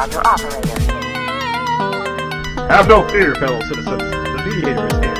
Roger, operator. Have no fear, fellow citizens. The Mediator is here.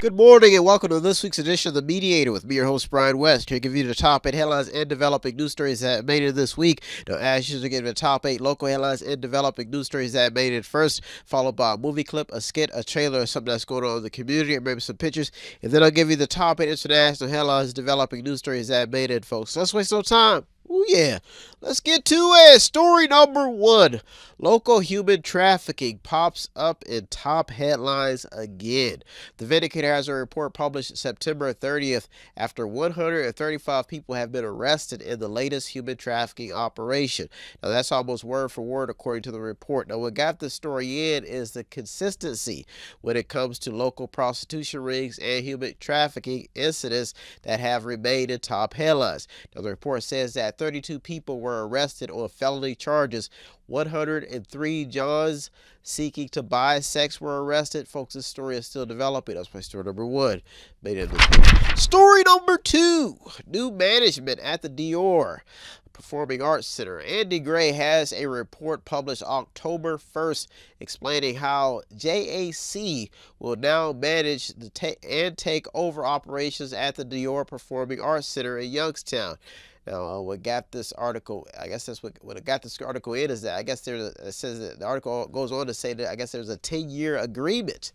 Good morning and welcome to this week's edition of The Mediator with me, your host, Brian West. Here to give you the top 8 headlines and developing news stories that made it this week. Now, as usual, give you the top 8 local headlines and developing news stories that made it first, followed by a movie clip, a skit, a trailer, or something that's going on in the community, and maybe some pictures. And then I'll give you the top 8 international headlines, developing news stories that made it, folks. Let's waste no time. Oh yeah, let's get to it. Story number 1. Local human trafficking pops up in top headlines again. The Vindicator has a report published September 30th after 135 people have been arrested in the latest human trafficking operation. Now that's almost word for word according to the report. Now what got this story in is the consistency when it comes to local prostitution rings and human trafficking incidents that have remained in top headlines. Now the report says that 32 people were arrested on felony charges. 103 Johns seeking to buy sex were arrested. Folks, this story is still developing. That's my story number 1. Made it this week. Story number 2. New management at the Dior Performing Arts Center. Andy Gray has a report published October 1st explaining how JAC will now manage and take over operations at the Dior Performing Arts Center in Youngstown. Now, what got this article, I guess that's what got this article in is that I guess it says that the article goes on to say that I guess there's a 10-year agreement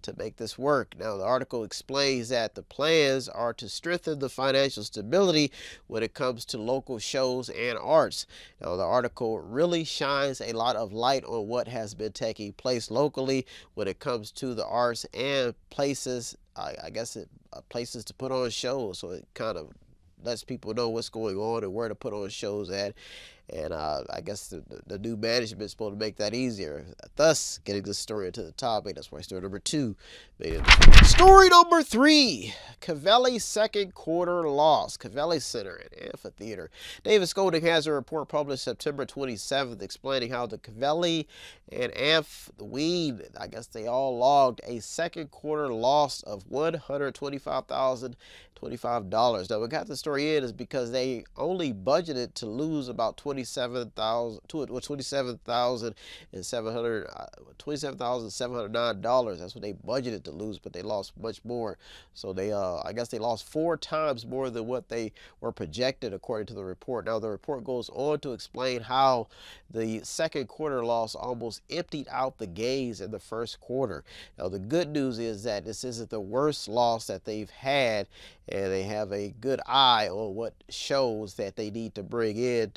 to make this work. Now, the article explains that the plans are to strengthen the financial stability when it comes to local shows and arts. Now, the article really shines a lot of light on what has been taking place locally when it comes to the arts and places, places to put on shows. So it kind of lets people know what's going on and where to put on shows at. And I guess the new management is supposed to make that easier, thus getting this story into the top 8. That's why story number 2 made it. Story number 3. Covelli second quarter loss. Covelli Center and Amphitheater. Davis Golding has a report published September 27th explaining how the Covelli and Ween, I guess they all logged a second quarter loss of $125,025. Now, what got the story in is because they only budgeted to lose about $27,709. That's what they budgeted to lose, but they lost much more. So they, I guess they lost 4 times more than what they were projected according to the report. Now the report goes on to explain how the second quarter loss almost emptied out the gains in the first quarter. Now the good news is that this isn't the worst loss that they've had, and they have a good eye on what shows that they need to bring in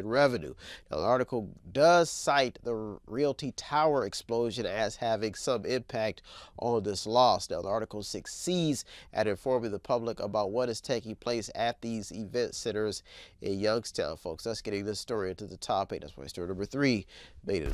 revenue. Now, the article does cite the Realty Tower explosion as having some impact on this loss. Now, the article succeeds at informing the public about what is taking place at these event centers in Youngstown, folks. That's getting this story into the top 8. That's why story number 3 made it.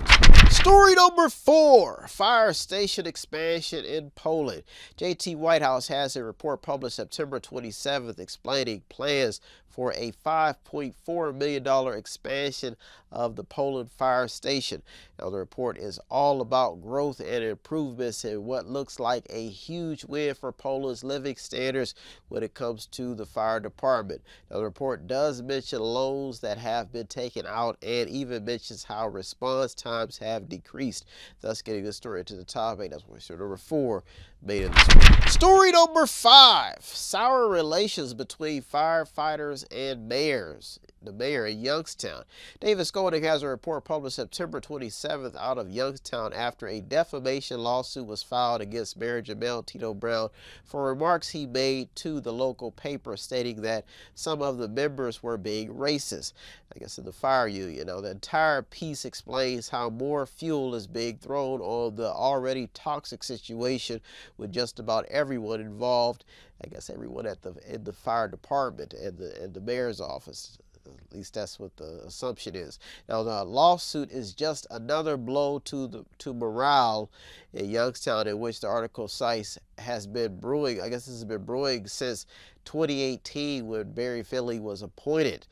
Story number 4. Fire station expansion in Poland. JT Whitehouse has a report published September 27th explaining plans for a $5.4 million expansion of the Poland fire station. Now, the report is all about growth and improvements in what looks like a huge win for Poland's living standards when it comes to the fire department. Now, the report does mention loans that have been taken out and even mentions how response times have decreased, thus getting the story to the top 8. That's why story number 4 made it this week. Story number 5. Sour relations between firefighters and mayors. The mayor in Youngstown. Davis Golding has a report published September 27th out of Youngstown after a defamation lawsuit was filed against Mayor Jamel Tito Brown for remarks he made to the local paper stating that some of the members were being racist, I guess in the fire union. Now, the entire piece explains how more fuel is being thrown on the already toxic situation with just about everyone involved, I guess everyone in the fire department and the mayor's office. At least that's what the assumption is. Now, the lawsuit is just another blow to morale in Youngstown, in which the article cites has been brewing. I guess this has been brewing since 2018 when Barry Finley was appointed.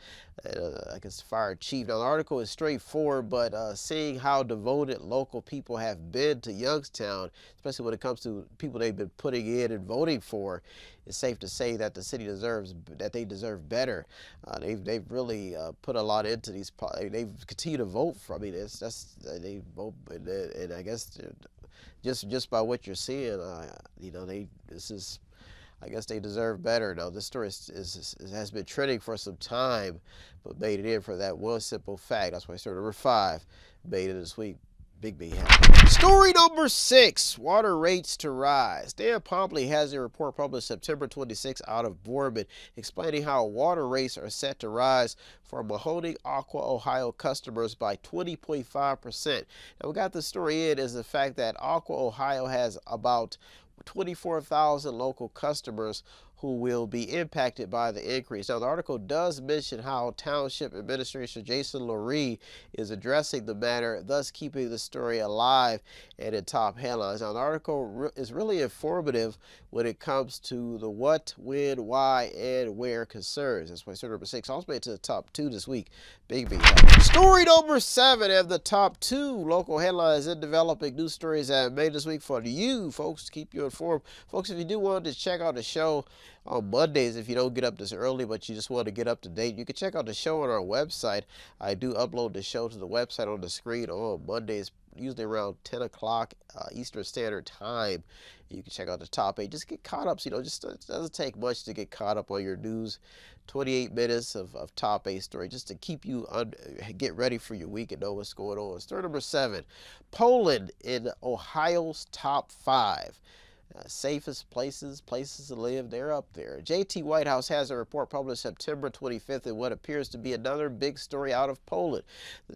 I guess fire chief. Now the article is straightforward, but seeing how devoted local people have been to Youngstown, especially when it comes to people they've been putting in and voting for, it's safe to say that the city they deserve better. They've really put a lot into these. They've continued to vote for. I mean, they vote, and I guess just by what you're seeing, I guess they deserve better. Now, this story has been trending for some time, but made it in for that one simple fact. That's why story number 5 made it this week. Big B happy. Story number 6, water rates to rise. Dan Pompley has a report published September 26 out of Boardman explaining how water rates are set to rise for Mahoning, Aqua, Ohio customers by 20.5%. And what got the story in is the fact that Aqua, Ohio has about 24,000 local customers who will be impacted by the increase. Now, the article does mention how Township Administrator Jason Lurie is addressing the matter, thus keeping the story alive and in top headlines. Now, the article is really informative when it comes to the what, when, why, and where concerns. That's why story number 6 also made it to the top 2 this week. Big B. Story number 7 of the top 2 local headlines and developing news stories that made this week for you folks to keep you informed. Folks, if you do want to check out the show on Mondays, if you don't get up this early but you just want to get up to date, you can check out the show on our website. I do upload the show to the website on the screen on Mondays, usually around 10 o'clock Eastern Standard Time. You can check out the top 8. Just get caught up. So, it doesn't take much to get caught up on your news. 28 minutes of top 8 story just to keep you get ready for your week and know what's going on. Story number 7, Poland in Ohio's top 5. Safest places to live, they're up there. JT Whitehouse has a report published September 25th in what appears to be another big story out of Poland.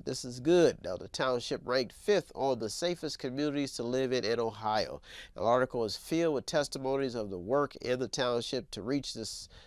This is good. Now, the township ranked 5th on the safest communities to live in Ohio. The article is filled with testimonies of the work in the township to reach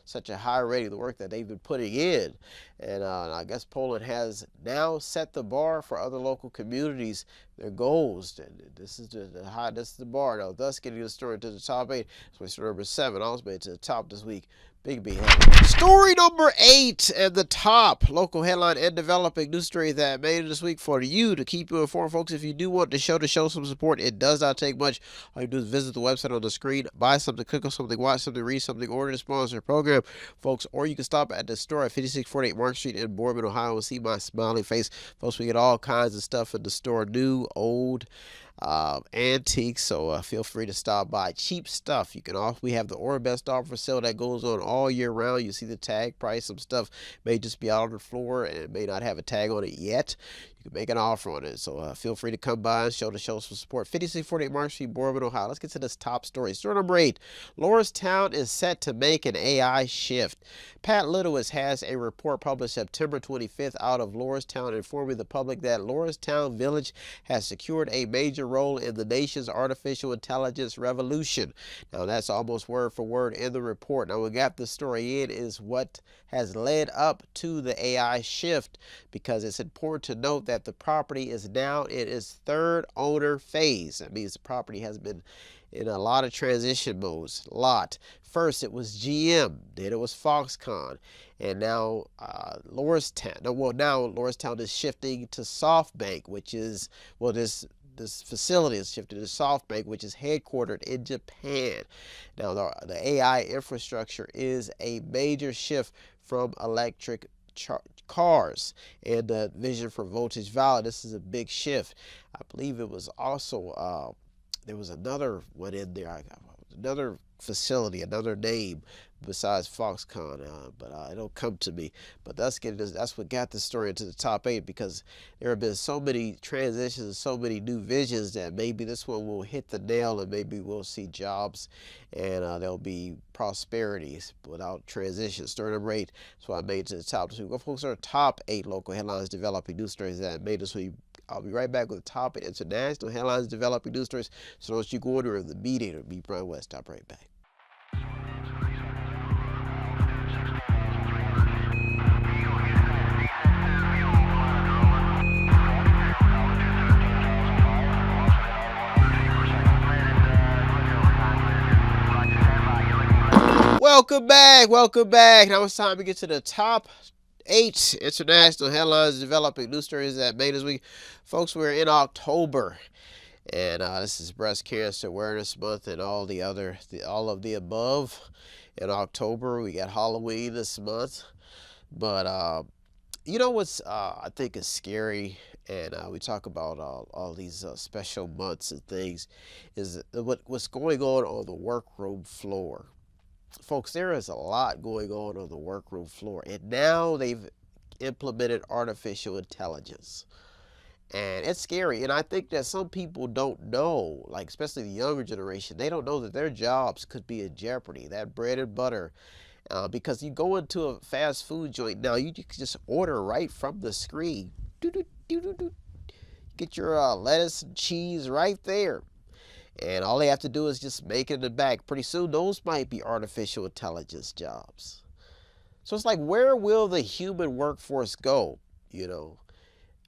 such a high rating, the work that they've been putting in. And I guess Poland has now set the bar for other local communities, their goals. And this is the bar. Now, thus getting the story to the top 8. So story number 7 also made it to the top this week. Big B happy. Story number 8 at the top. Local headline and developing news story that made it this week for you to keep you informed, folks. If you do want the show to show some support, it does not take much. All you do is visit the website on the screen, buy something, click on something, watch something, read something, order the sponsor program, folks. Or you can stop at the store at 5648 Mark Street in Boardman, Ohio, and see my smiling face, folks. We get all kinds of stuff in the store, new, old, antiques, so feel free to stop by. Cheap stuff. We have the Or Best offer sale that goes on all year round. You see the tag price. Some stuff may just be out on the floor and it may not have a tag on it yet. You can make an offer on it, so feel free to come by and show some support. 5648 Mark Street, Boardman, Ohio. Let's get to this top story. Story number 8, Lordstown is set to make an AI shift. Pat Littlewitz has a report published September 25th out of Lordstown informing the public that Lordstown Village has secured a major role in the nation's artificial intelligence revolution. Now, that's almost word for word in the report. Now, we got the story in is what has led up to the AI shift, because it's important to note that the property is now in its 3rd owner phase. That means the property has been in a lot of transition modes. First, it was GM, then it was Foxconn, and now Lordstown. Now Lordstown is shifting to SoftBank, which is, this facility is shifted to SoftBank, which is headquartered in Japan. Now, the AI infrastructure is a major shift from electric cars and the vision for Voltage Valley. This is a big shift. I believe it was also there was another one in there, another facility, another name besides Foxconn, but it don't come to me. But that's what got the story into the top 8, because there have been so many transitions and so many new visions that maybe this one will hit the nail, and maybe we'll see jobs and there'll be prosperity without transition. Story number 8, that's why I made it to the top. So we go, folks, our top 8 local headlines developing news stories that made us. I'll be right back with the top 8 international headlines developing news stories. So don't you go order the Mediator. Be Brian West. Stop right back. Welcome back. Now it's time to get to the top 8 international headlines developing news stories that made this week. Folks, we're in October, and this is Breast Cancer Awareness Month and all of the above. In October, we got Halloween this month, but you know what's I think is scary, and we talk about all these special months and things, is what's going on the workroom floor. Folks, there is a lot going on the workroom floor, and now they've implemented artificial intelligence, and it's scary. And I think that some people don't know, like especially the younger generation, they don't know that their jobs could be in jeopardy. That bread and butter, because you go into a fast food joint now, you can just order right from the screen. Get your lettuce and cheese right there. And all they have to do is just make it in the back. Pretty soon, those might be artificial intelligence jobs. So it's like, where will the human workforce go? You know,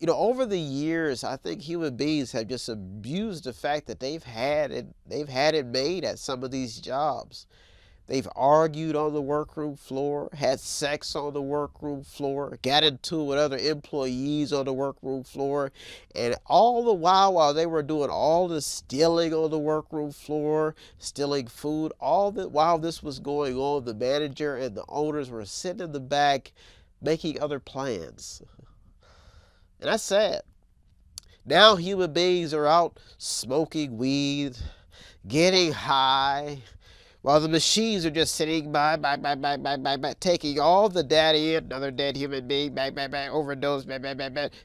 over the years, I think human beings have just abused the fact that they've had it made at some of these jobs. They've argued on the workroom floor, had sex on the workroom floor, got into it with other employees on the workroom floor, and all the while they were doing all the stealing on the workroom floor, stealing food, all that while this was going on, the manager and the owners were sitting in the back making other plans. And that's sad. Now human beings are out smoking weed, getting high, while the machines are just sitting by, taking all the data in, another dead human being, overdose,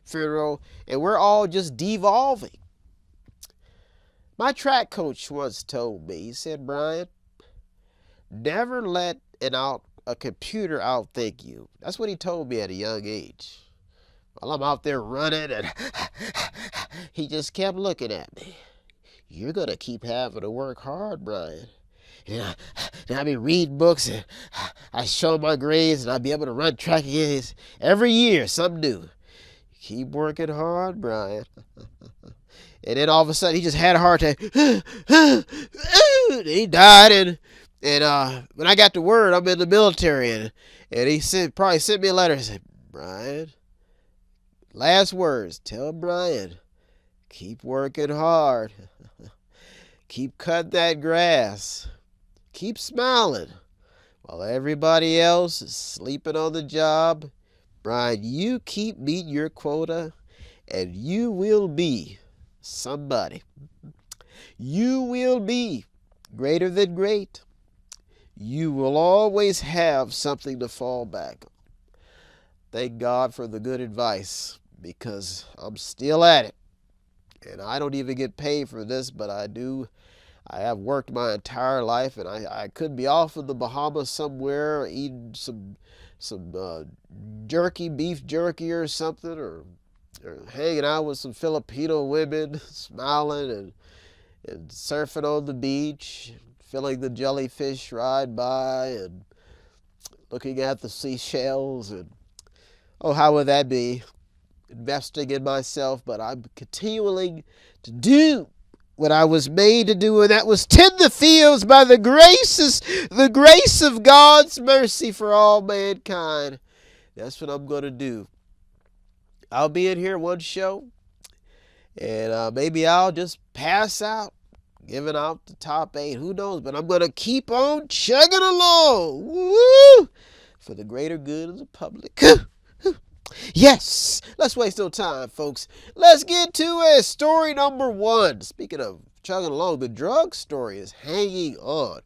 funeral, and we're all just devolving. My track coach once told me, he said, Brian, never let a computer outthink you. That's what he told me at a young age. While I'm out there running, and he just kept looking at me. You're going to keep having to work hard, Brian. And I'll be reading books, and I show my grades, and I'll be able to run track against every year, something new. Keep working hard, Brian. And then all of a sudden, he just had a heart attack. And he died, and when I got the word, I'm in the military, and he probably sent me a letter and said, Brian, last words, tell Brian, keep working hard. Keep cutting that grass. Keep smiling while everybody else is sleeping on the job. Brian, you keep meeting your quota, and you will be somebody. You will be greater than great. You will always have something to fall back on. Thank God for the good advice, because I'm still at it. And I don't even get paid for this, but I do. I have worked my entire life, and I could be off in the Bahamas somewhere eating some beef jerky or something, or hanging out with some Filipino women, smiling and surfing on the beach, feeling the jellyfish ride by, and looking at the seashells, and oh, how would that be? Investing in myself, but I'm continuing to do what I was made to do, and that was tend the fields by the grace of God's mercy for all mankind. That's what I'm going to do. I'll be in here one show, and maybe I'll just pass out, giving out the top 8. Who knows? But I'm going to keep on chugging along. Woo! For the greater good of the public. Yes, let's waste no time, folks. Let's get to it. Story number 1. Speaking of chugging along, the drug story is hanging on.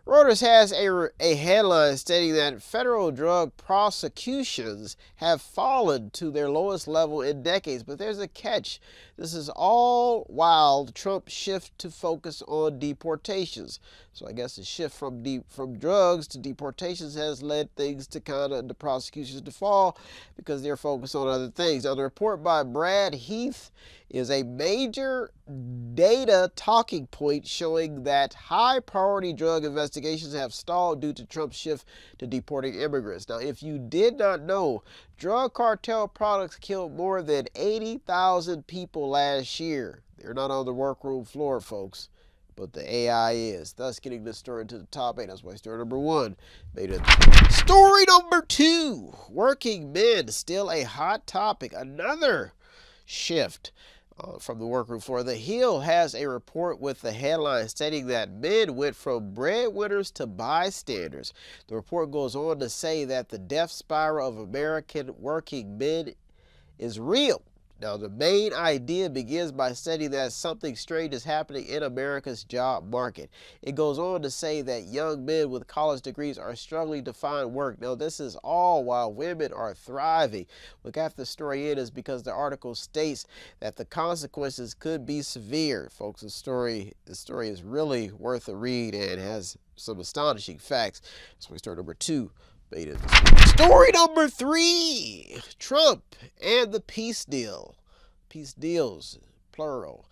Reuters has a headline stating that federal drug prosecutions have fallen to their lowest level in decades. But there's a catch. This is all while Trump's shift to focus on deportations. So I guess the shift from drugs to deportations has led things to the prosecutions to fall, because they're focused on other things. Now, the report by Brad Heath is a major data talking point showing that high-priority drug investigations have stalled due to Trump's shift to deporting immigrants. Now, if you did not know, drug cartel products killed more than 80,000 people last year. They're not on the workroom floor, folks. but the AI is. Thus, getting this story into the top 8. That's why story number 1 made it. Story number 2. Working men still a hot topic. Another shift from the workroom floor. The Hill has a report with the headline stating that men went from breadwinners to bystanders. The report goes on to say that the death spiral of American working men is real. Now, the main idea begins by stating that something strange is happening in America's job market. It goes on to say that young men with college degrees are struggling to find work. Now, this is all while women are thriving. Look at the story in is because the article states that the consequences could be severe. Folks, the story is really worth a read and has some astonishing facts. So we start number 2. Story number 3, Trump and the peace deal. Peace deals, plural.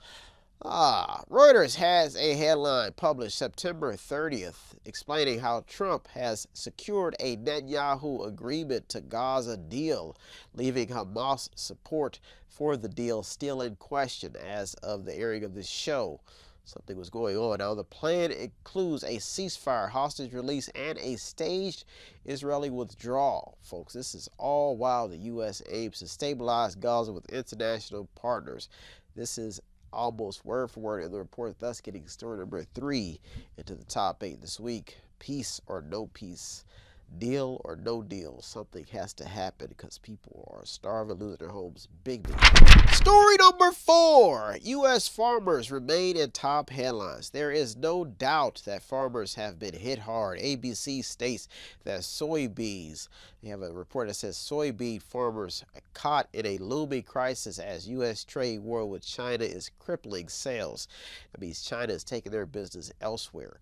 Reuters has a headline published September 30th explaining how Trump has secured a Netanyahu agreement to Gaza deal, leaving Hamas support for the deal still in question as of the airing of this show. Something was going on. Now, the plan includes a ceasefire, hostage release, and a staged Israeli withdrawal. Folks, this is all while the U.S. aims to stabilize Gaza with international partners. This is almost word for word in the report, thus getting story number 3 into the top 8 this week. Peace or no peace, deal or no deal, something has to happen because people are starving, losing their homes. Big. Story number 4, U.S. farmers remain in top headlines. There is no doubt that farmers have been hit hard. ABC states that soybeans, they have a report that says soybean farmers are caught in a looming crisis as U.S. trade war with China is crippling sales. That means China is taking their business elsewhere.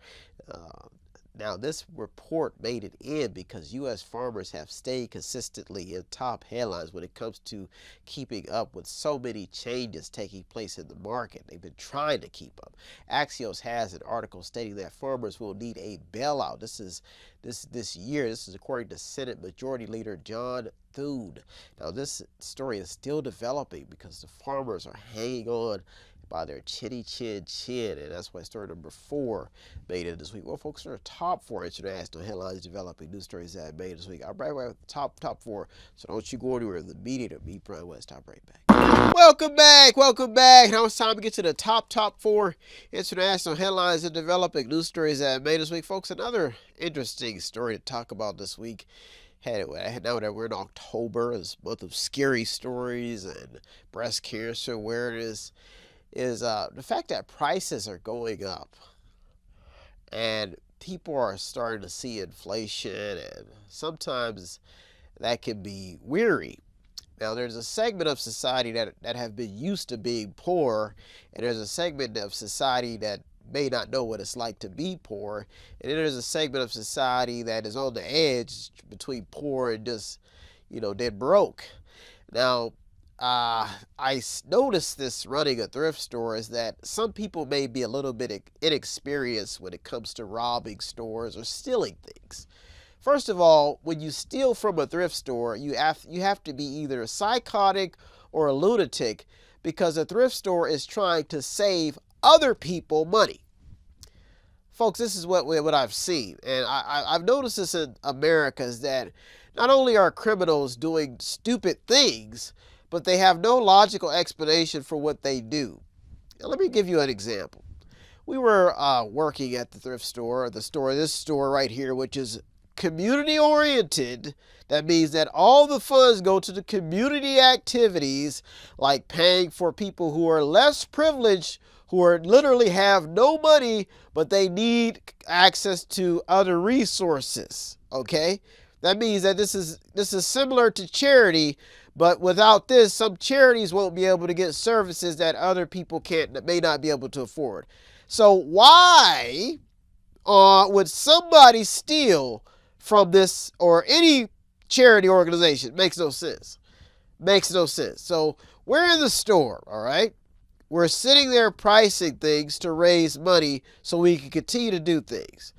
Now, this report made it in because U.S. farmers have stayed consistently in top headlines when it comes to keeping up with so many changes taking place in the market. They've been trying to keep up. Axios has an article stating that farmers will need a bailout. This year. This is according to Senate Majority Leader John Thune. Now, this story is still developing because the farmers are hanging on by their chinny chin, and that's why story number 4 made it this week. Well, folks, there are top 4 international headlines developing news stories that made it this week. I'm right with the top 4, so don't you go anywhere. The Mediator, me, Brian West, top right back. Welcome back. Now it's time to get to the top 4 international headlines and developing news stories that made this week. Folks, another interesting story to talk about this week. Now that we're in October, this month of scary stories and breast cancer awareness, is the fact that prices are going up and people are starting to see inflation, and sometimes that can be weary. Now, there's a segment of society that have been used to being poor, and there's a segment of society that may not know what it's like to be poor, and then there's a segment of society that is on the edge between poor and just, dead broke. Now, I noticed this running a thrift store is that some people may be a little bit inexperienced when it comes to robbing stores or stealing things. First of all, when you steal from a thrift store, you have to be either a psychotic or a lunatic, because a thrift store is trying to save other people money. Folks, this is what I've seen, and I've noticed this in America, is that not only are criminals doing stupid things, but they have no logical explanation for what they do. Now, let me give you an example. We were working at the thrift store, this store right here, which is community oriented. That means that all the funds go to the community activities, like paying for people who are less privileged, who are literally have no money, but they need access to other resources. Okay? That means that this is similar to charity, but without this, some charities won't be able to get services that other people may not be able to afford. So why would somebody steal from this or any charity organization? Makes no sense. So we're in the store, all right? We're sitting there pricing things to raise money so we can continue to do things.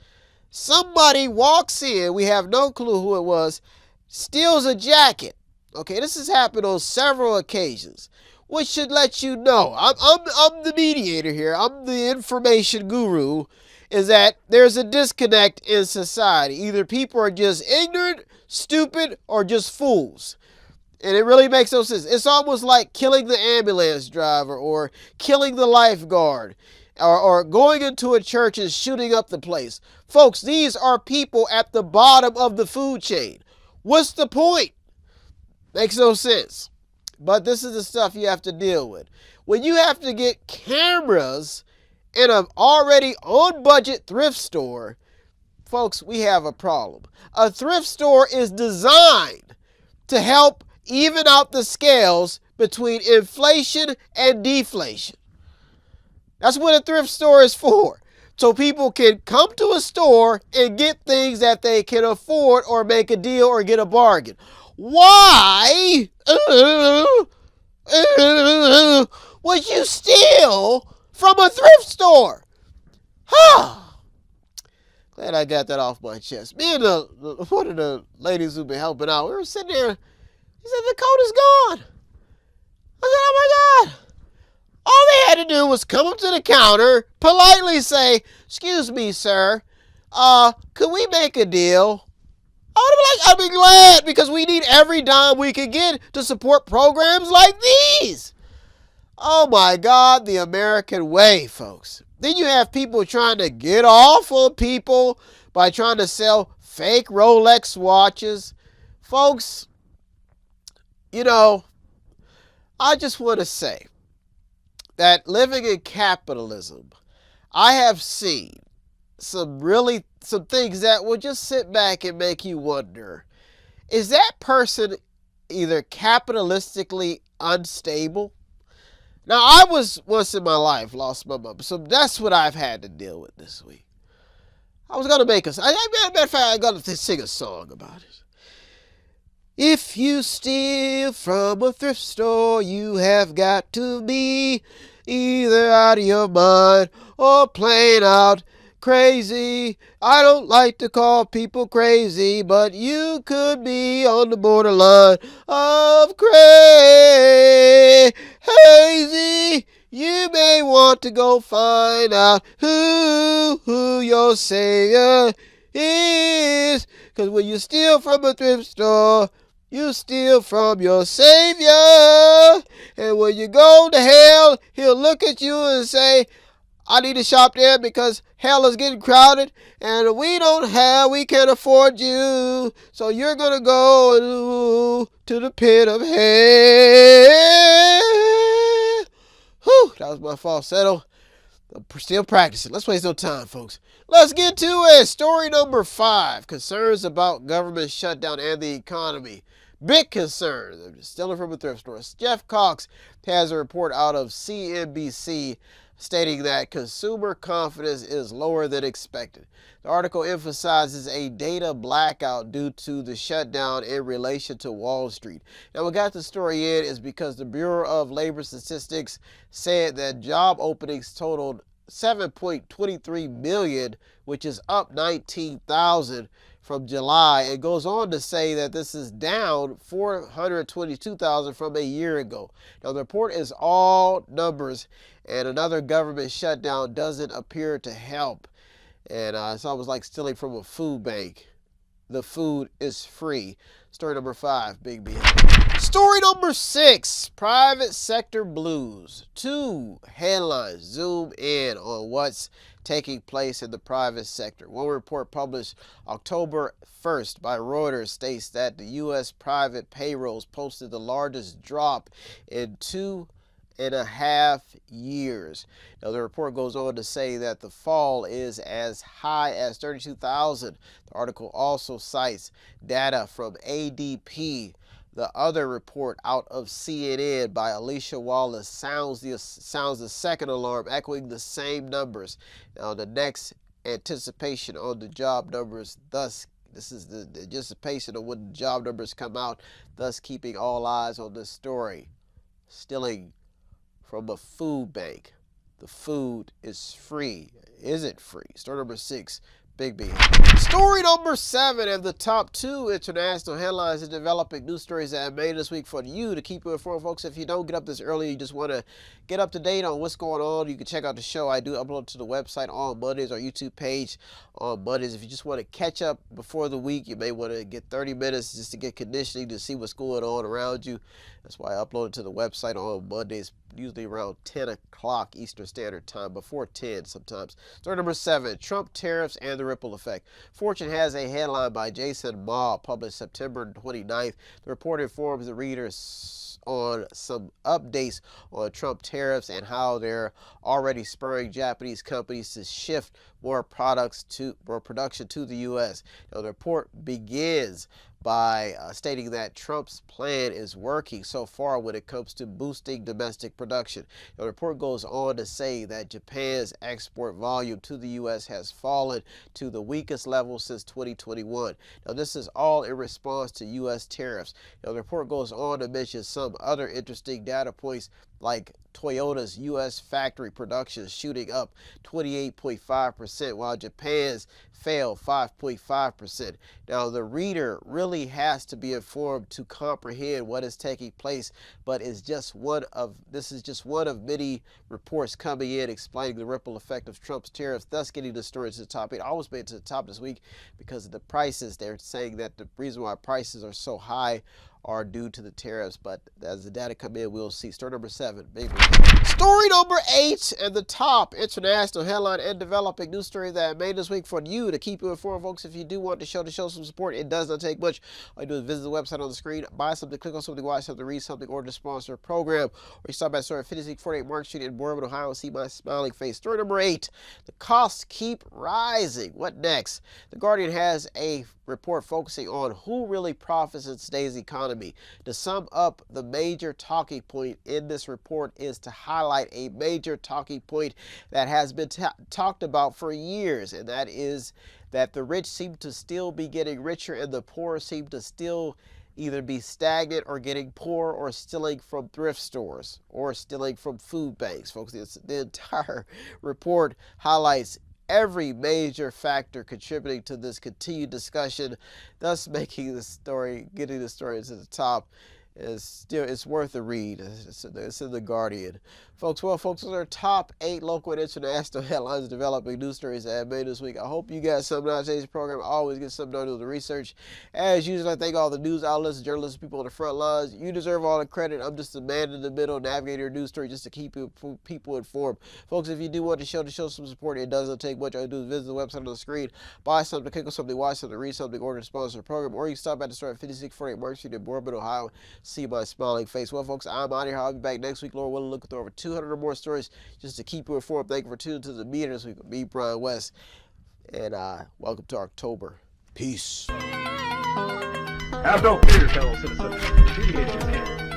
Somebody walks in, we have no clue who it was, steals a jacket. Okay, this has happened on several occasions. which should let you know, I'm the mediator here, I'm the information guru, is that there's a disconnect in society. Either people are just ignorant, stupid, or just fools. And it really makes no sense. It's almost like killing the ambulance driver or killing the lifeguard or going into a church and shooting up the place. Folks, these are people at the bottom of the food chain. What's the point? Makes no sense. But this is the stuff you have to deal with. When you have to get cameras in an already on-budget thrift store, folks, we have a problem. A thrift store is designed to help even out the scales between inflation and deflation. That's what a thrift store is for. So people can come to a store and get things that they can afford or make a deal or get a bargain. Why would you steal from a thrift store? Glad I got that off my chest. Me and one of the ladies who've been helping out, we were sitting there. He said, the coat is gone. I said, oh my God. All they had to do was come up to the counter, politely say, excuse me, sir, could we make a deal? I'd be glad, because we need every dime we can get to support programs like these. Oh my God, the American way, folks. Then you have people trying to get off on people by trying to sell fake Rolex watches. Folks, you know, I just want to say that living in capitalism, I have seen some things that will just sit back and make you wonder, is that person either capitalistically unstable? Now, I was once in my life lost my mom, so that's what I've had to deal with this week. I was going to matter of fact, I'm going to sing a song about it. If you steal from a thrift store, you have got to be either out of your mind or plain out crazy. I don't like to call people crazy, but you could be on the borderline of crazy. You may want to go find out who your savior is. Because when you steal from a thrift store, you steal from your Savior. And when you go to hell, he'll look at you and say, I need to shop there because hell is getting crowded and we can't afford you. So you're going to go to the pit of hell. Whew, that was my falsetto. I'm still practicing. Let's waste no time, folks. Let's get to it. Story number 5. Concerns about government shutdown and the economy. Big concerns. I'm just stealing from a thrift store. Jeff Cox has a report out of CNBC stating that consumer confidence is lower than expected. The article emphasizes a data blackout due to the shutdown in relation to Wall Street. Now, what got the story in is because the Bureau of Labor Statistics said that job openings totaled 7.23 million, which is up 19,000 from July. It goes on to say that this is down 422,000 from a year ago. Now, the report is all numbers, and another government shutdown doesn't appear to help. And it's almost like stealing from a food bank. The food is free. Story number 5, Big B. Story number 6, private sector blues. 2 headlines zoom in on what's taking place in the private sector. One report published October 1st by Reuters states that the U.S. private payrolls posted the largest drop in 2.5 years. Now, the report goes on to say that the fall is as high as 32,000. The article also cites data from ADP. The other report out of CNN by Alicia Wallace sounds the second alarm, echoing the same numbers. Now, the next anticipation on the job numbers, this is the anticipation of when the job numbers come out, thus keeping all eyes on this story. Stealing from a food bank. The food is free. Is it free? Story number 6, Big B. Story number 7 of the top 2 international headlines and developing news stories that I made this week for you to keep you informed, folks. If you don't get up this early, you just want to get up to date on what's going on, you can check out the show. I do upload to the website on Mondays, our YouTube page on Mondays. If you just want to catch up before the week, you may want to get 30 minutes just to get conditioning to see what's going on around you. That's why I upload it to the website on Mondays, usually around 10 o'clock Eastern Standard Time, before 10 sometimes. Story number 7, Trump tariffs and the ripple effect. Fortune has a headline by Jason Ma, published September 29th. The report informs the readers on some updates on Trump tariffs and how they're already spurring Japanese companies to shift more production to the U.S. Now, the report begins by stating that Trump's plan is working so far when it comes to boosting domestic production. The report goes on to say that Japan's export volume to the U.S. has fallen to the weakest level since 2021. Now, this is all in response to U.S. tariffs. Now, the report goes on to mention some other interesting data points, like Toyota's U.S. factory production shooting up 28.5%, while Japan's fell 5.5%. Now, the reader really has to be informed to comprehend what is taking place, but this is just one of many reports coming in explaining the ripple effect of Trump's tariffs, thus getting the story to the top. It always made it to the top this week because of the prices. They're saying that the reason why prices are so high are due to the tariffs, but as the data come in, we'll see. Story number 7, baby. Story number 8 and the top international headline and developing news story that I made this week for you to keep you informed, folks. If you do want to show some support, it does not take much. All you do is visit the website on the screen, buy something, click on something, watch something, read something, or to sponsor a program. Or you stop by store at 5648 Mark Street in Boardman, Ohio, and see my smiling face. Story number 8, the costs keep rising. What next? The Guardian has a report focusing on who really profits in today's economy. To sum up, the major talking point in this report is to highlight a major talking point that has been talked about for years, and that is that the rich seem to still be getting richer and the poor seem to still either be stagnant or getting poor or stealing from thrift stores or stealing from food banks. Folks, the entire report highlights every major factor contributing to this continued discussion, thus making the story, getting the story to the top. It's worth a read. It's in the Guardian. Folks, those are top 8 local and international headlines developing news stories that I made this week. I hope you got something out of today's program. I always get something out of the research. As usual, I thank all the news outlets, journalists, people on the front lines. You deserve all the credit. I'm just the man in the middle, navigating your news story just to keep people informed. Folks, if you do want to show some support, it doesn't take much. All you do is visit the website on the screen, buy something, click on something, watch something, read something, order to sponsor a program, or you can stop at the store at 5648 Mark Street in Boardman, Ohio. See my smiling face. Well, folks, I'm out of here. I'll be back next week, Lord willing, looking through over 200 or more stories just to keep you informed. Thank you for tuning to the Mediator this week with me, Brian West, and welcome to October. Peace. Have no fear, fellow citizens. The Mediator is here.